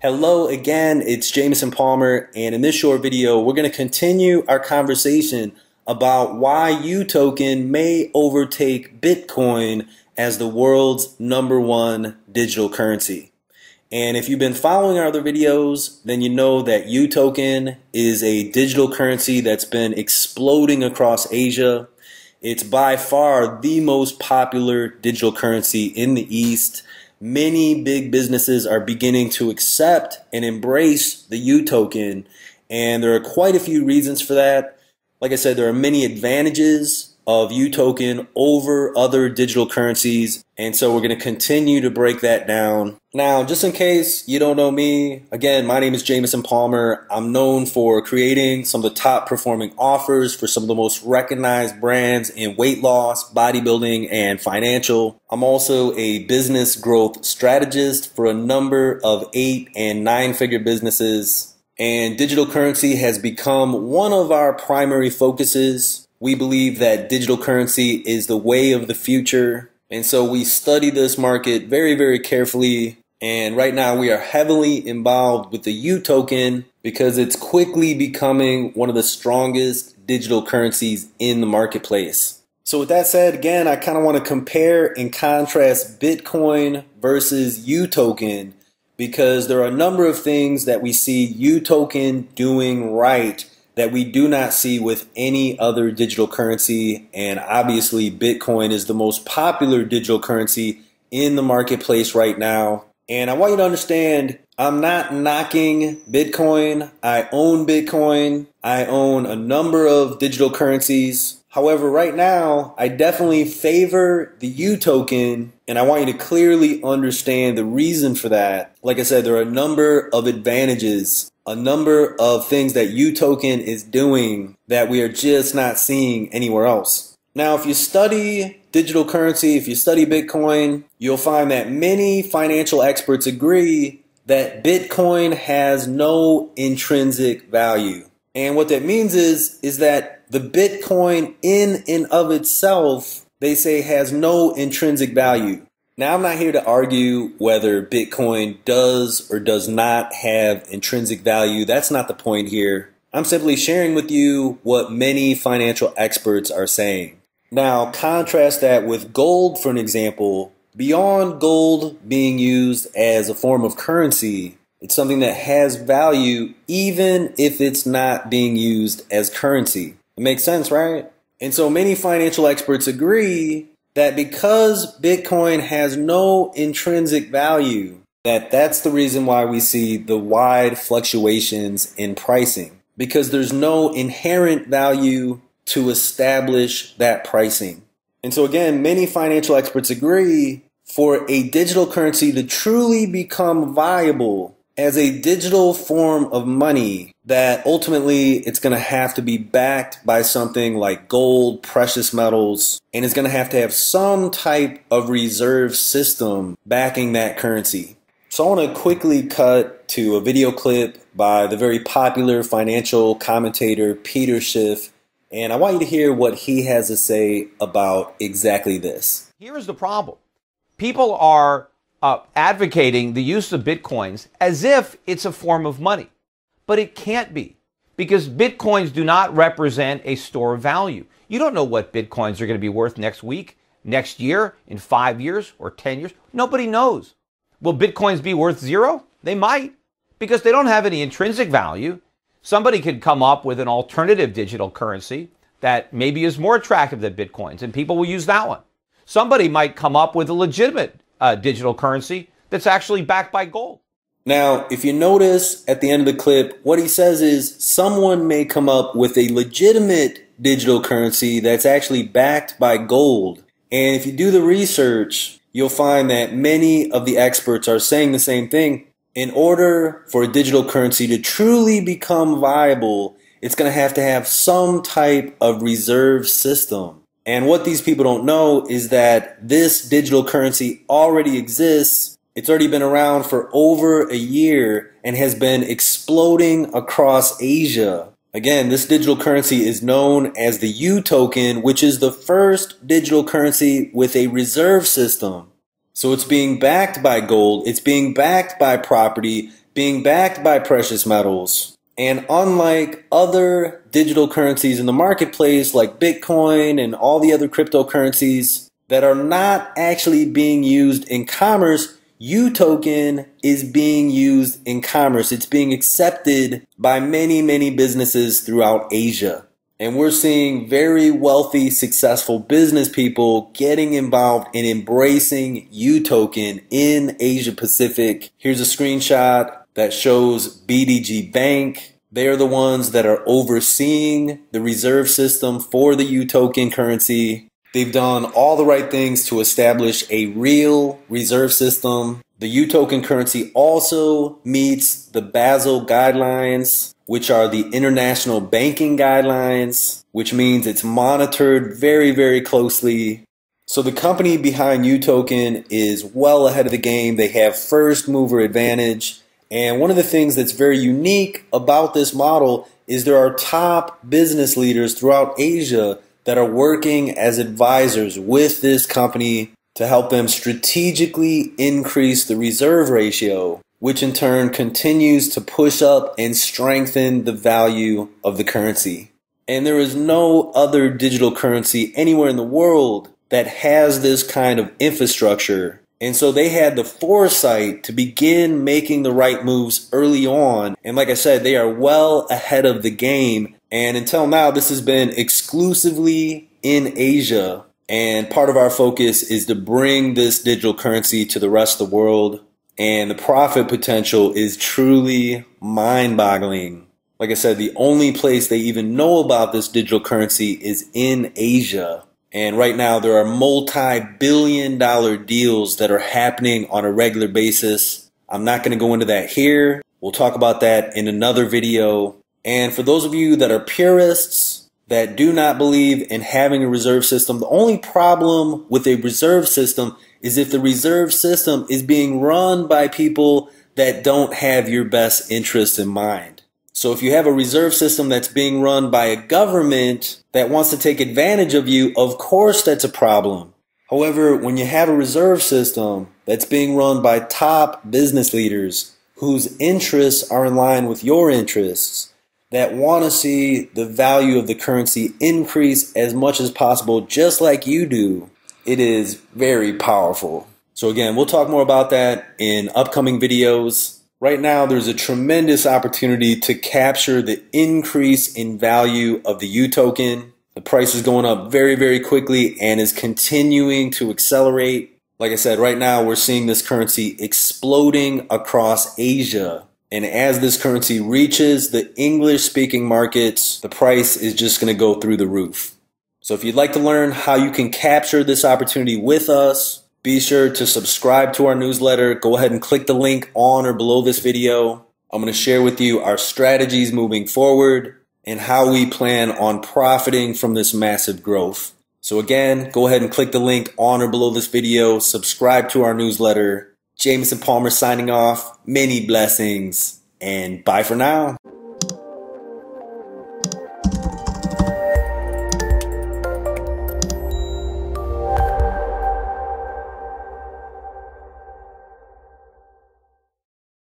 Hello again, it's Jameson Palmer, and in this short video, we're going to continue our conversation about why UToken may overtake Bitcoin as the world's #1 digital currency. And if you've been following our other videos, then you know that UToken is a digital currency that's been exploding across Asia. It's by far the most popular digital currency in the East. Many big businesses are beginning to accept and embrace the UToken, and there are quite a few reasons for that. Like I said, there are many advantages of UToken over other digital currencies, and so we're going to continue to break that down. Now, just in case you don't know me, again, my name is Jameson Palmer. I'm known for creating some of the top performing offers for some of the most recognized brands in weight loss, bodybuilding, and financial. I'm also a business growth strategist for a number of 8- and 9-figure businesses, and digital currency has become one of our primary focuses. We believe that digital currency is the way of the future, and so we study this market very, very carefully. And right now we are heavily involved with the UToken because it's quickly becoming one of the strongest digital currencies in the marketplace. So with that said, again, I kind of want to compare and contrast Bitcoin versus UToken because there are a number of things that we see UToken doing right that we do not see with any other digital currency. And obviously Bitcoin is the most popular digital currency in the marketplace right now. And I want you to understand, I'm not knocking Bitcoin. I own Bitcoin. I own a number of digital currencies. However, right now, I definitely favor the UToken, and I want you to clearly understand the reason for that. Like I said, there are a number of advantages, a number of things that UToken is doing that we are just not seeing anywhere else. Now, if you study digital currency, if you study Bitcoin, you'll find that many financial experts agree that Bitcoin has no intrinsic value. And what that means is that the Bitcoin in and of itself, they say, has no intrinsic value. Now, I'm not here to argue whether Bitcoin does or does not have intrinsic value. That's not the point here. I'm simply sharing with you what many financial experts are saying. Now, contrast that with gold, for an example. Beyond gold being used as a form of currency, it's something that has value even if it's not being used as currency. It makes sense, right? And so many financial experts agree that because Bitcoin has no intrinsic value, that's the reason why we see the wide fluctuations in pricing, because there's no inherent value to establish that pricing. And so again, many financial experts agree for a digital currency to truly become viable as a digital form of money, that ultimately it's going to have to be backed by something like gold, precious metals, and it's going to have some type of reserve system backing that currency. So I want to quickly cut to a video clip by the very popular financial commentator Peter Schiff, and I want you to hear what he has to say about exactly this. Here's the problem. People are advocating the use of Bitcoins as if it's a form of money. But it can't be, because Bitcoins do not represent a store of value. You don't know what Bitcoins are going to be worth next week, next year, in 5 years, or 10 years. Nobody knows. Will Bitcoins be worth zero? They might, because they don't have any intrinsic value. Somebody could come up with an alternative digital currency that maybe is more attractive than Bitcoins, and people will use that one. Somebody might come up with a legitimate digital currency that's actually backed by gold. Now, if you notice at the end of the clip, what he says is someone may come up with a legitimate digital currency that's actually backed by gold. And if you do the research, you'll find that many of the experts are saying the same thing. In order for a digital currency to truly become viable, it's going to have some type of reserve system. And what these people don't know is that this digital currency already exists. It's already been around for over a year and has been exploding across Asia. Again, this digital currency is known as the UToken, which is the first digital currency with a reserve system. So it's being backed by gold, it's being backed by property, being backed by precious metals. And unlike other digital currencies in the marketplace like Bitcoin and all the other cryptocurrencies that are not actually being used in commerce, UToken is being used in commerce. It's being accepted by many, many businesses throughout Asia. And we're seeing very wealthy, successful business people getting involved in embracing UToken in Asia Pacific. Here's a screenshot that shows BDG Bank. They are the ones that are overseeing the reserve system for the UToken currency. They've done all the right things to establish a real reserve system. The UToken currency also meets the Basel guidelines, which are the international banking guidelines, which means it's monitored very, very closely. So the company behind UToken is well ahead of the game. They have first mover advantage. And one of the things that's very unique about this model is there are top business leaders throughout Asia that are working as advisors with this company to help them strategically increase the reserve ratio, which in turn continues to push up and strengthen the value of the currency. And there is no other digital currency anywhere in the world that has this kind of infrastructure. And so they had the foresight to begin making the right moves early on. And like I said, they are well ahead of the game. And until now, this has been exclusively in Asia. And part of our focus is to bring this digital currency to the rest of the world. And the profit potential is truly mind-boggling. Like I said, the only place they even know about this digital currency is in Asia. And right now there are multi-billion-dollar deals that are happening on a regular basis. I'm not going to go into that here. We'll talk about that in another video. And for those of you that are purists, that do not believe in having a reserve system, the only problem with a reserve system is if the reserve system is being run by people that don't have your best interests in mind. So if you have a reserve system that's being run by a government that wants to take advantage of you, of course that's a problem. However, when you have a reserve system that's being run by top business leaders whose interests are in line with your interests, that want to see the value of the currency increase as much as possible, just like you do, it is very powerful. So again, we'll talk more about that in upcoming videos. Right now, there's a tremendous opportunity to capture the increase in value of the UToken. The price is going up very, very quickly and is continuing to accelerate. Like I said, right now, we're seeing this currency exploding across Asia. And as this currency reaches the English-speaking markets, the price is just going to go through the roof. So if you'd like to learn how you can capture this opportunity with us, be sure to subscribe to our newsletter. Go ahead and click the link on or below this video. I'm going to share with you our strategies moving forward and how we plan on profiting from this massive growth. So again, go ahead and click the link on or below this video. Subscribe to our newsletter. Jameson Palmer signing off. Many blessings and bye for now.